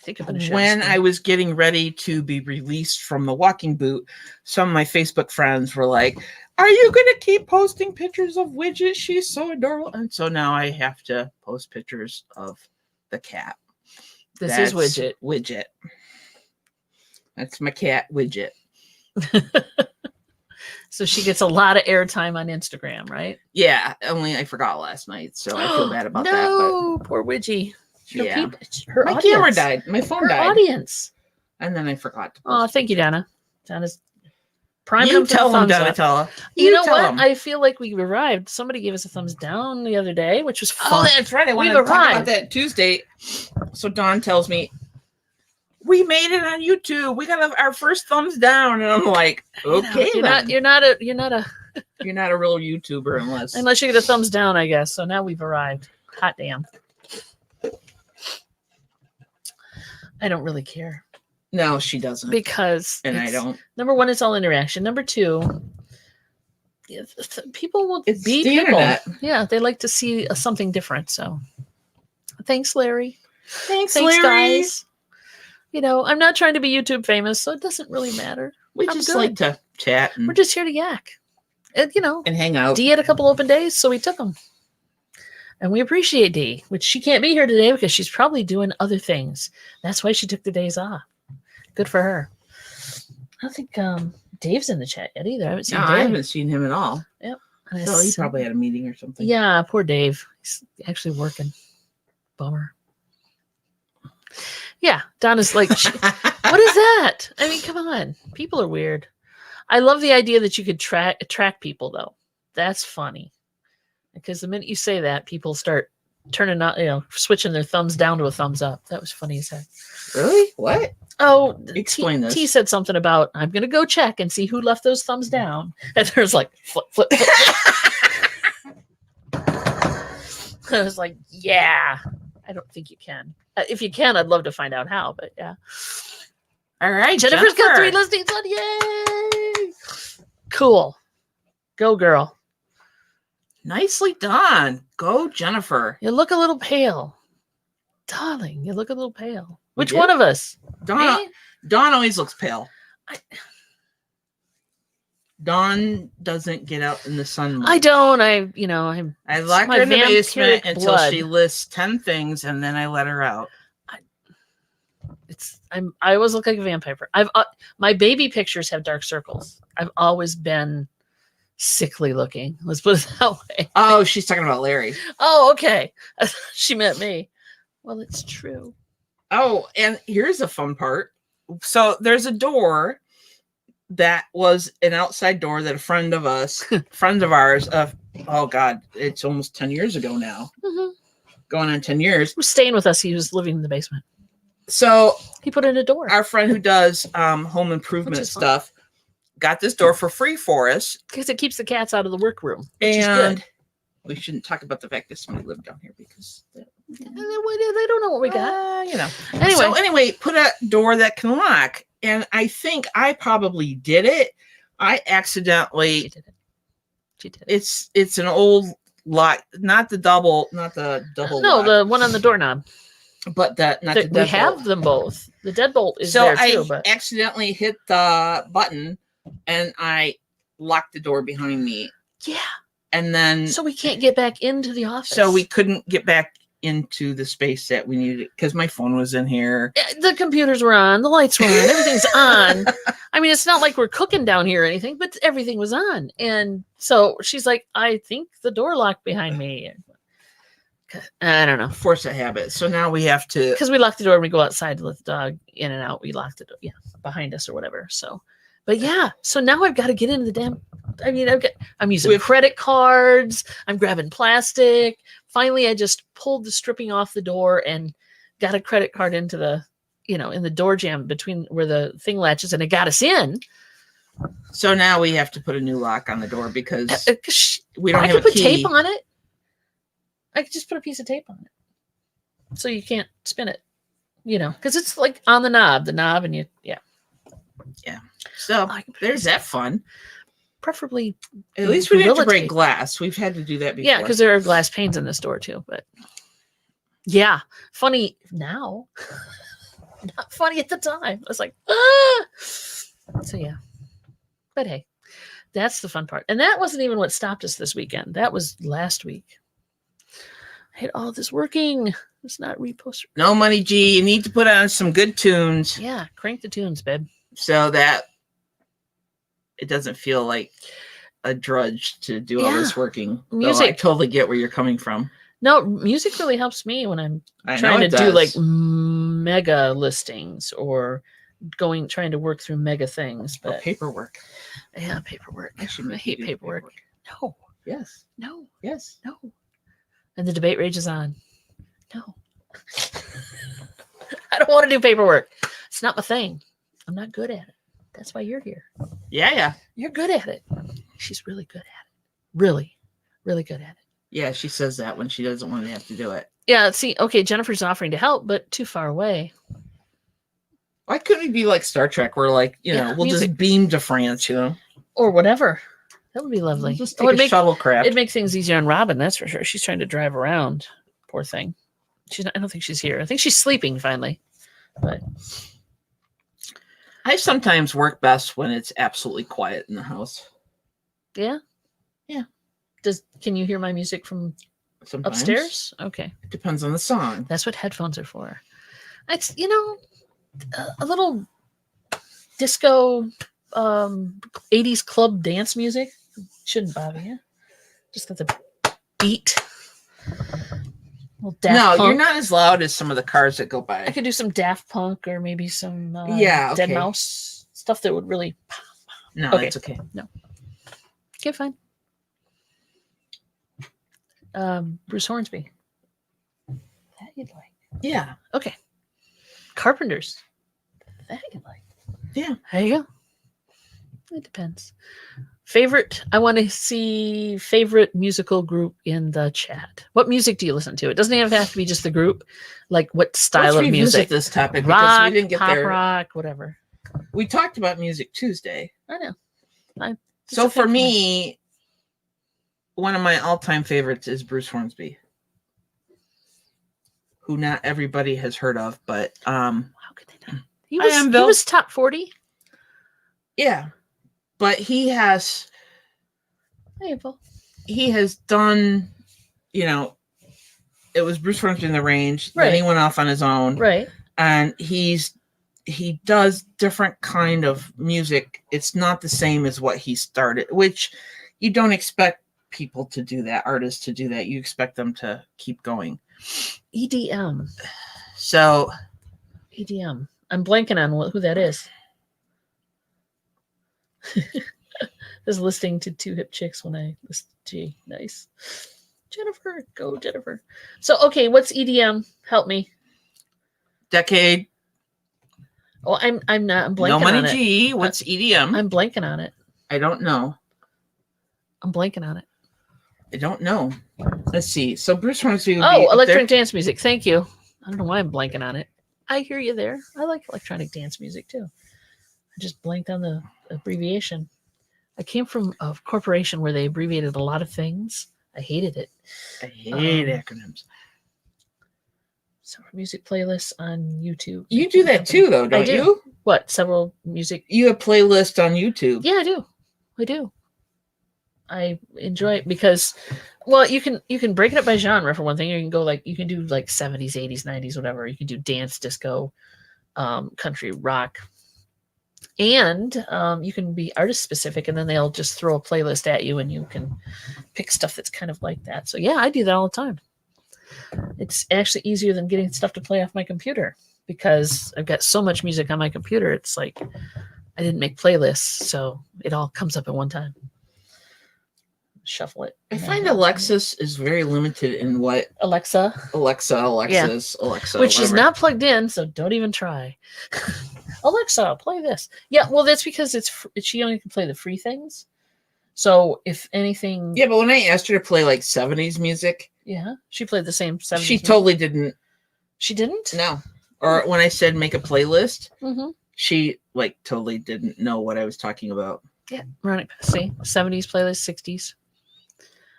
think I'm going to share when I was getting ready to be released from the walking boot, some of my Facebook friends were like, are you going to keep posting pictures of Widget? She's so adorable. And so now I have to post pictures of the cat. That's is Widget. Widget. That's my cat, Widget. So she gets a lot of airtime on Instagram, right? Yeah, only I forgot last night, so I feel bad about that. No, poor Widgie. My camera died. My phone died. Audience. And then I forgot to post. Oh, thank you, Donna. Donna's prime. You tell them, Donatella. You know what? I feel like we arrived. Somebody gave us a thumbs down the other day, which was fun. Oh, that's right. I wanted to talk about that Tuesday. So Dawn tells me, we made it on YouTube. We got our first thumbs down, and I'm like, okay, you're not a you're not a real YouTuber unless you get a thumbs down, I guess. So now we've arrived. Hot damn. I don't really care. No, she doesn't. Because I don't. Number one, it's all interaction. Number two, people will it's be the people. Internet. Yeah, they like to see something different. So Thanks, Larry. Thanks, Larry. guys. You know, I'm not trying to be YouTube famous, so it doesn't really matter. We just like to chat. We're just here to yak. And, you know. And hang out. Dee had a couple open days, so we took them. And we appreciate Dee, which she can't be here today because she's probably doing other things. That's why she took the days off. Good for her. I don't think Dave's in the chat yet either. I haven't seen Dave. I haven't seen him at all. Yep. So he probably had a meeting or something. Yeah, poor Dave. He's actually working. Bummer. Yeah, Donna's like, what is that? I mean, come on. People are weird. I love the idea that you could track people, though. That's funny. Because the minute you say that, people start turning on, switching their thumbs down to a thumbs up. That was funny as heck. Really? What? Oh, explain this. T said something about, I'm going to go check and see who left those thumbs down. And there's like, flip, flip, flip. I was like, yeah, I don't think you can. If you can, I'd love to find out how, but yeah. All right. Jennifer's got 3 listings on. Yay! Cool. Go, girl. Nicely done. Go, Jennifer. You look a little pale. Darling, you look a little pale. Which one of us? Dawn always looks pale. Dawn doesn't get out in the sun much. I don't. I lock her in the basement until she lists 10 things, and then I let her out. I always look like a vampire. My baby pictures have dark circles. I've always been sickly looking. Let's put it that way. Oh, she's talking about Larry. Oh, okay. She meant me. Well, it's true. Oh, and here's a fun part. So there's a door that was an outside door that a friend of ours, oh God, it's almost 10 years ago now. Mm-hmm. Going on 10 years. He was staying with us. He was living in the basement. So he put in a door. Our friend who does home improvement stuff got this door for free for us. Because it keeps the cats out of the workroom. Which is good. We shouldn't talk about the fact that somebody lived down here because they don't know what we got. Anyway, put a door that can lock. And I think I probably did it. I accidentally. She did it. It's an old lock, not the double. No, lock. The one on the doorknob. But the deadbolt. We have them both. The deadbolt is there too. So I accidentally hit the button and I locked the door behind me. Yeah. And then. So we can't get back into the office. So we couldn't get back into the space that we needed because my phone was in here. The computers were on. The lights were on. Everything's on. I mean, it's not like we're cooking down here or anything, but everything was on. And so she's like, I think the door locked behind me. I don't know. Force a habit. So now we have to. Because we lock the door and we go outside to let the dog in and out. We lock the door, behind us or whatever. So, but yeah. So now I've got to get into the damn. I mean, I'm using credit cards. I'm grabbing plastic. Finally, I just pulled the stripping off the door and got a credit card into the, in the door jamb between where the thing latches, and it got us in. So now we have to put a new lock on the door because we don't have a key. I could put tape on it. I could just put a piece of tape on it, so you can't spin it, because it's like on the knob, and yeah. So there's that fun. Preferably, at least we didn't have to break glass. We've had to do that before. Yeah, because there are glass panes in this door too. But yeah, funny now, not funny at the time. I was like, ah. So yeah, but hey, that's the fun part, and that wasn't even what stopped us this weekend. That was last week. I had all this working. It's not repost. No money, G. You need to put on some good tunes. Yeah, crank the tunes, babe. So that it doesn't feel like a drudge to do all this working. Music. I totally get where you're coming from. No, music really helps me when I'm trying to do like mega listings or trying to work through mega things. But paperwork. Yeah, paperwork. I hate paperwork. No. Yes. No. Yes. No. And the debate rages on. No. I don't want to do paperwork. It's not my thing. I'm not good at it. That's why you're here. Yeah. You're good at it. She's really good at it. Really, really good at it. Yeah, she says that when she doesn't want to have to do it. Yeah, see, okay, Jennifer's offering to help, but too far away. Why couldn't it be like Star Trek where we'll just beam to France, Or whatever. That would be lovely. We'll just take a shuttlecraft. It'd make things easier on Robin, that's for sure. She's trying to drive around. Poor thing. She's not, I don't think she's here. I think she's sleeping finally. But I sometimes work best when it's absolutely quiet in the house. Yeah. Yeah. Can you hear my music from Sometimes. upstairs? Okay. It depends on the song. That's what headphones are for. It's a little disco 80s club dance music shouldn't bother you. Just got the beat. No, you're not as loud as some of the cars that go by. I could do some Daft Punk or maybe some Dead Mouse stuff that would really. No, that's okay. No. Okay, fine. Bruce Hornsby. That you'd like. Yeah. Okay. Carpenters. That you'd like. Yeah. There you go. It depends. I want to see favorite musical group in the chat. What music do you listen to? It doesn't even have to be just the group. Like what style of music? This topic rock, because we didn't get pop there. Rock, whatever. We talked about Music Tuesday. I know. So for me, one of my all-time favorites is Bruce Hornsby, who not everybody has heard of, but how could they not? He was top 40. Yeah. But he has done, it was Bruce Hornsby in the Range. Right. Then he went off on his own. Right. And he does different kind of music. It's not the same as what he started, which you don't expect people to do that, artists to do that. You expect them to keep going. EDM. So. EDM. I'm blanking on who that is. Is listening to Two Hip Chicks when I listen to G. Nice. Jennifer. Go, Jennifer. So, okay, what's EDM? Help me. Decade. Oh, I'm blanking on it. No Money G. What's EDM? I'm blanking on it. I don't know. I'm blanking on it. I don't know. Let's see. So Bruce Hornsby. Electronic dance music. Thank you. I don't know why I'm blanking on it. I hear you there. I like electronic dance music too. I just blanked on the abbreviation. I came from a corporation where they abbreviated a lot of things. I hated it. I hate acronyms. So music playlists on YouTube. You do that too, though, don't you? What? Several music. You have playlists on YouTube. Yeah, I do. I enjoy it because, well, you can break it up by genre for one thing. You can go you can do 70s, 80s, 90s, whatever. You can do dance, disco, country, rock. And you can be artist specific, and then they'll just throw a playlist at you and you can pick stuff that's kind of like that. So yeah, I do that all the time. It's actually easier than getting stuff to play off my computer because I've got so much music on my computer. It's like I didn't make playlists, so it all comes up at one time. Shuffle it. I find Alexis is very limited in what Alexis, Alexa, which is not plugged in, so don't even try. Alexa, play this. Yeah, well, that's because she only can play the free things. So if anything, yeah, but when I asked her to play 70s music, yeah, she played the same 70s. She totally didn't. She didn't? No. Or when I said make a playlist, mm-hmm. She totally didn't know what I was talking about. Yeah, right. See, 70s playlist, 60s.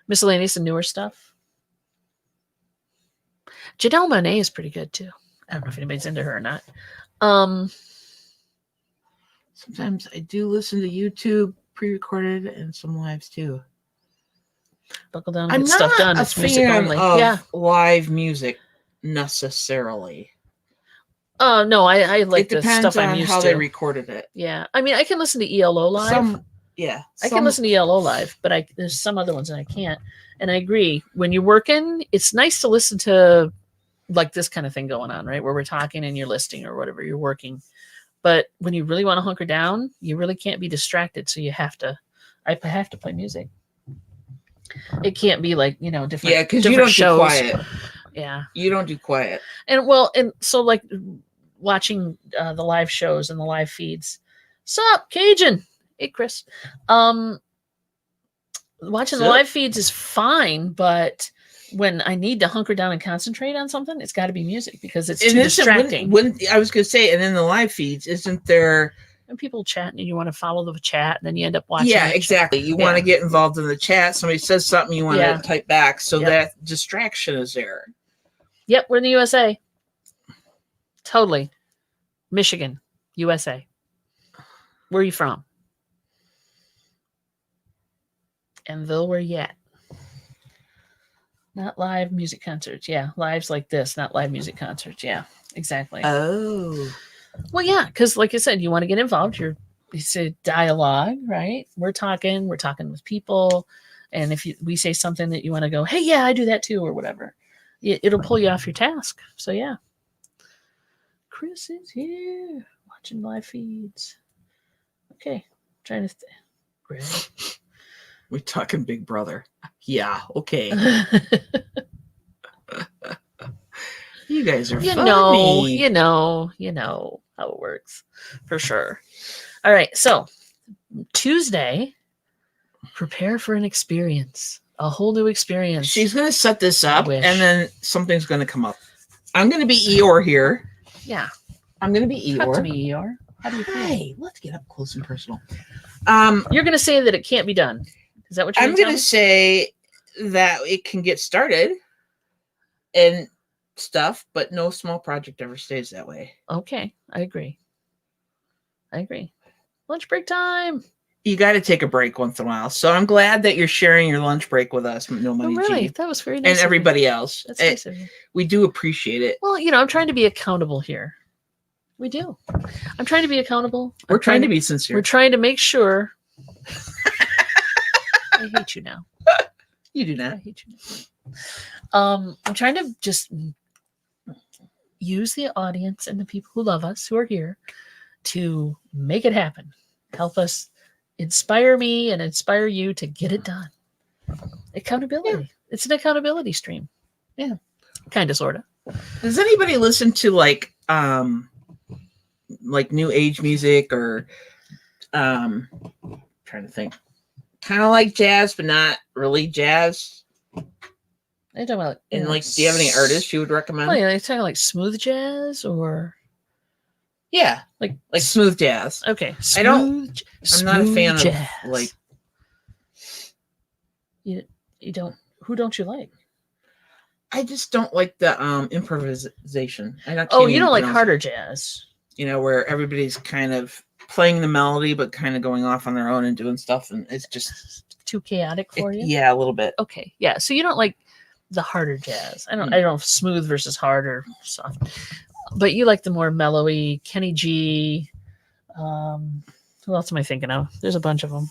Miscellaneous and newer stuff. Janelle Monáe is pretty good too. I don't know if anybody's into her or not. Sometimes I do listen to YouTube pre-recorded and some lives too. Buckle down and get stuff done. It's music only. Of live music necessarily. No, I like the stuff I'm used to. How they recorded it. Yeah, I mean, I can listen to ELO live. I can listen to ELO live, but there's some other ones that I can't. And I agree. When you're working, it's nice to listen to this kind of thing going on, right? Where we're talking and you're listening or whatever, you're working. But when you really want to hunker down, you really can't be distracted. So I have to play music. It can't be different. Yeah, because you don't shows. Do quiet. Yeah. You don't do quiet. And so watching the live shows and the live feeds. Sup, Cajun? Hey, Chris. Watching the live feeds is fine, but when I need to hunker down and concentrate on something, it's got to be music because it's too distracting. When I was going to say, and then the live feeds, isn't there? And people chatting, and you want to follow the chat, and then you end up watching. Yeah, exactly. You want to get involved in the chat. Somebody says something, you want to type back, so that distraction is there. Yep, we're in the USA. Totally. Michigan, USA. Where are you from? Enville, where you at? Not live music concerts. Yeah, lives like this, not live music concerts. Yeah, exactly. Oh. Well, yeah, because like I said, you want to get involved. It's a dialogue, right? We're talking with people. And if we say something that you want to go, hey, yeah, I do that too, or whatever, it'll pull you off your task. So, yeah. Chris is here watching live feeds. Okay. Trying to Greg. We're talking Big Brother. Yeah, okay. You guys are funny. You know how it works for sure. All right. So Tuesday, prepare for an experience, a whole new experience. She's going to set this up and then something's going to come up. I'm going to be Eeyore here. Yeah. I'm going to be Eeyore. Talk to me, Eeyore. How do you feel? Hey, let's get up close and personal. You're going to say that it can't be done. Is that what you're I'm going to say that it can get started and stuff, but no small project ever stays that way. Okay. I agree. Lunch break time. You got to take a break once in a while. So I'm glad that you're sharing your lunch break with us, No Money really? G. That was very nice. And everybody else. That's nice of you. We do appreciate it. Well, I'm trying to be accountable here. We do. I'm trying to be accountable. We're trying to be sincere. We're trying to make sure. I hate you now. You do not. I hate you now. I'm trying to just use the audience and the people who love us, who are here, to make it happen. Help us inspire me and inspire you to get it done. Accountability. Yeah. It's an accountability stream. Yeah. Kind of, sort of. Does anybody listen to like new age music or trying to think, kind of like jazz, but not really jazz? Are you talking about do you have any artists you would recommend? Oh, yeah, you're talking like smooth jazz or yeah, like smooth jazz. Okay, I'm not a fan jazz. Of like. You don't. Who don't you like? I just don't like the improvisation. You don't like harder jazz. Where everybody's kind of playing the melody, but kind of going off on their own and doing stuff, and it's just too chaotic for you. Yeah, a little bit. Okay, yeah. So you don't like the harder jazz. I don't smooth versus hard or soft, but you like the more mellowy Kenny G. Who else am I thinking of? There's a bunch of them.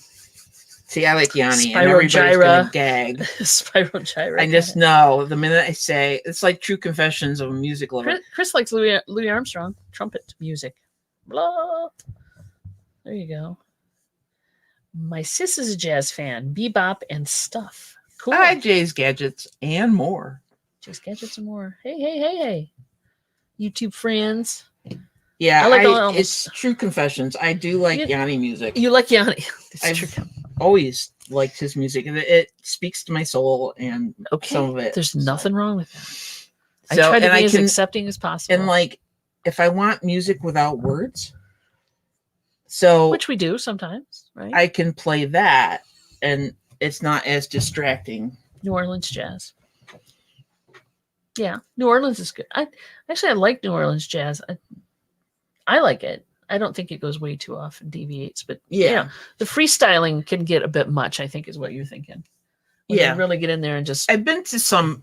See, I like Yanni. Spyro and everybody's Gyra. Gonna gag. Spyro Gyra. I just know the minute I say it's like True Confessions of a Music Lover. Chris likes Louis Armstrong trumpet music. Blah. There you go. My sis is a jazz fan. Bebop and stuff. Cool. I like Jay's Gadgets and more. Jay's Gadgets and more. Hey. YouTube friends. Yeah, it's True Confessions. I do like Yanni music. You like Yanni. I've always liked his music, and it speaks to my soul. And some of it, there's nothing wrong with that. I try to be as accepting as possible. And if I want music without words, which we do sometimes, right? I can play that, and it's not as distracting. New Orleans jazz. Yeah, New Orleans is good. I like New Orleans jazz. I like it. I don't think it goes way too off and deviates, but the freestyling can get a bit much, I think is what you're thinking. When you really get in there and just. I've been to some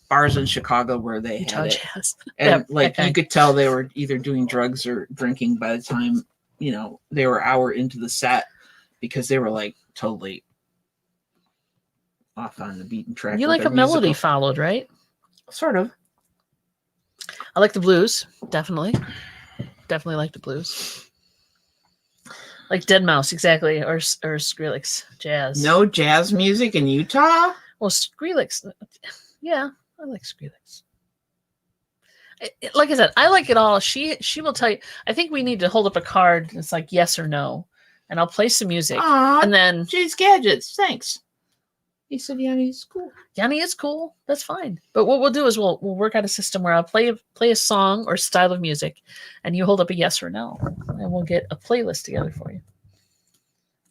bars in Chicago where they Utah had jazz. And you could tell they were either doing drugs or drinking by the time, they were an hour into the set, because they were totally off on the beaten track. You like a melody followed, right? Sort of. I like the blues, definitely. Definitely like the blues. Like Dead Mouse, exactly, or Skrillex jazz. No jazz music in Utah? Well, Skrillex, yeah, I like Skrillex. Like I said, I like it all. She will tell you. I think we need to hold up a card. It's like yes or no, and I'll play some music. Aww, and then Jay's Gadgets. Thanks. He said Yanni's cool. Yanni is cool. That's fine. But what we'll do is we'll work out a system where I'll play a song or style of music, and you hold up a yes or no, and we'll get a playlist together for you.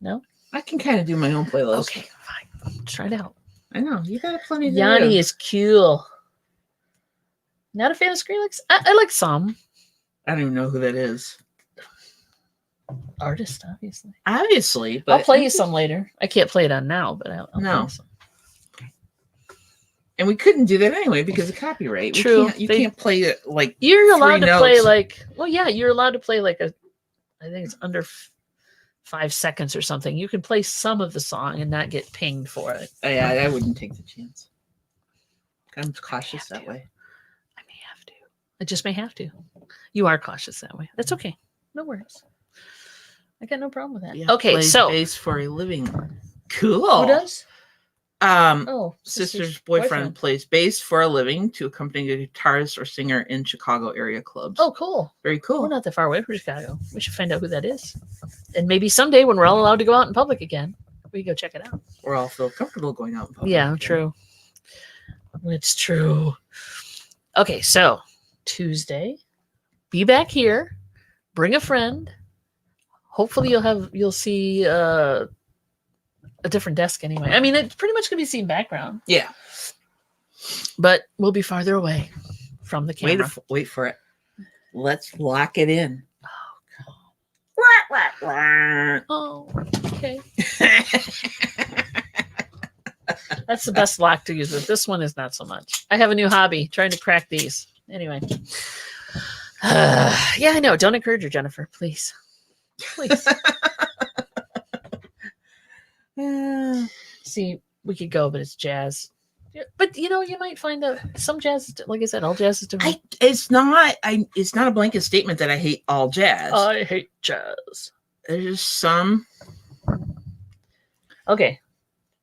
No? I can kind of do my own playlist. Okay, fine. Try it out. I know. You got plenty to do. Yanni is cool. Not a fan of Skrillex? I like some. I don't even know who that is. Artist, obviously. Obviously, but I'll play you some later. I can't play it on now, but I'll play you some. And we couldn't do that anyway because of copyright. True. You can't play it like you're allowed to notes. play like. Well, yeah, you're allowed to play like a. I think it's under 5 seconds or something. You can play some of the song and not get pinged for it. Yeah, I wouldn't take the chance. I'm cautious that way. I may have to. I just may have to. You are cautious that way. That's okay. No worries. I got no problem with that. Yeah, okay, so bass for a living. Cool. Who does? Sister's boyfriend plays bass for a living to accompany a guitarist or singer in Chicago area clubs. Oh, cool. Very cool. We're not that far away from Chicago. We should find out who that is. And maybe someday when we're all allowed to go out in public again, we can go check it out. We're all feel comfortable going out in public. Yeah, true. It's true. Okay, so Tuesday, be back here. Bring a friend. Hopefully you'll see a different desk anyway. I mean, it's pretty much gonna be same background. Yeah. But we'll be farther away from the camera. Wait for it. Let's lock it in. Oh, God. Oh, okay. That's the best lock to use, but this one is not so much. I have a new hobby, trying to crack these. Anyway. Yeah, I know. Don't encourage her, Jennifer, please. Please. See, we could go, but it's jazz. But you might find that some jazz, like I said, all jazz is different. It's not a blanket statement that I hate all jazz. I hate jazz. There's some. Okay.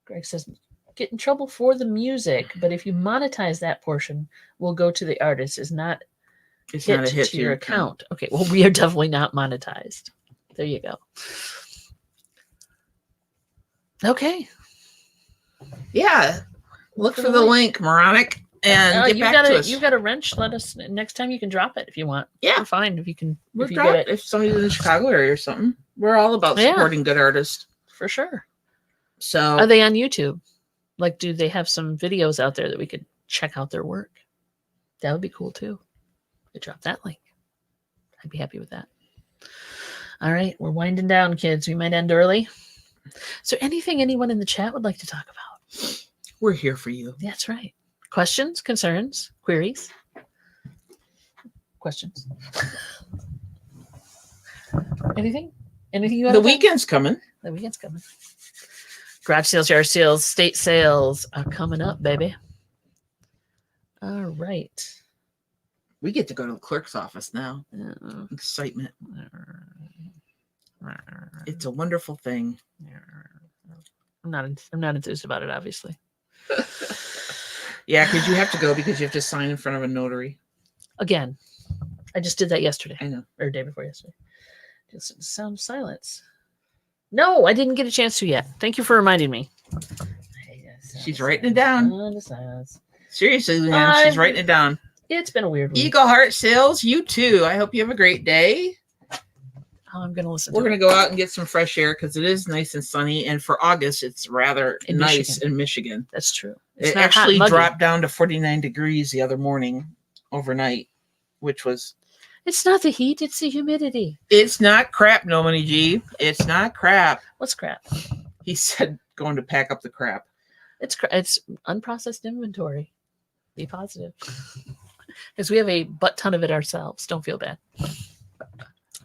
Greg says, get in trouble for the music, but if you monetize that portion, we'll go to the artist. It's not a hit to your account. Okay, well, we are definitely not monetized. There you go. Okay. Yeah. Look for the link, Moronic, and get back to us. You've got a wrench. Let us next time. You can drop it if you want. Yeah, we're fine if you can. We'll drop it if somebody's in the Chicago area or something. We're all about supporting good artists for sure. So, are they on YouTube? Like, do they have some videos out there that we could check out their work? That would be cool too. Could drop that link. I'd be happy with that. All right, we're winding down, kids. We might end early. Is there anything anyone in the chat would like to talk about? We're here for you. That's right. Questions, concerns, queries? Questions? Anything? Anything you want to weekend's coming. The weekend's coming. Garage sales, yard sales, state sales are coming up, baby. All right. We get to go to the clerk's office now. Excitement. It's a wonderful thing. I'm not enthused about it, obviously. Yeah, because you have to go because you have to sign in front of a notary. Again, I just did that yesterday. I know. Or day before yesterday. Just sound of silence. No, I didn't get a chance to yet. Thank you for reminding me. She's writing it down. Seriously, Leanne, she's writing it down. It's been a weird week. Eagle Heart Sales, you too. I hope you have a great day. Oh, I'm going to listen. We're going to go out and get some fresh air because it is nice and sunny. And for August, it's rather nice in Michigan. That's true. It actually dropped down to 49 degrees the other morning overnight, which was... It's not the heat, it's the humidity. It's not crap, No Money G. It's not crap. What's crap? He said going to pack up the crap. It's unprocessed inventory. Be positive. Because we have a butt ton of it ourselves. Don't feel bad.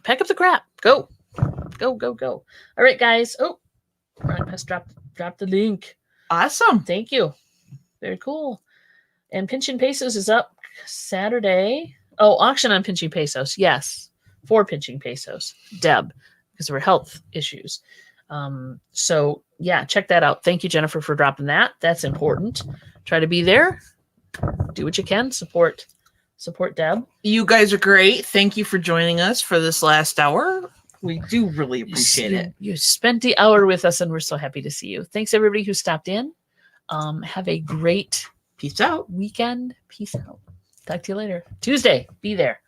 Pack up the crap. Go. Go, go, go. All right, guys. Oh, Ron Pest dropped the link. Awesome. Thank you. Very cool. And Pinching Pesos is up Saturday. Oh, auction on Pinching Pesos. Yes. For Pinching Pesos. Deb. Because of her health issues. So, yeah, check that out. Thank you, Jennifer, for dropping that. That's important. Try to be there. Do what you can. Support Deb. You guys are great. Thank you for joining us for this last hour. We do really appreciate it. You spent the hour with us, and we're so happy to see you. Thanks, everybody who stopped in. Have a great peace out weekend. Peace out. Talk to you later. Tuesday. Be there.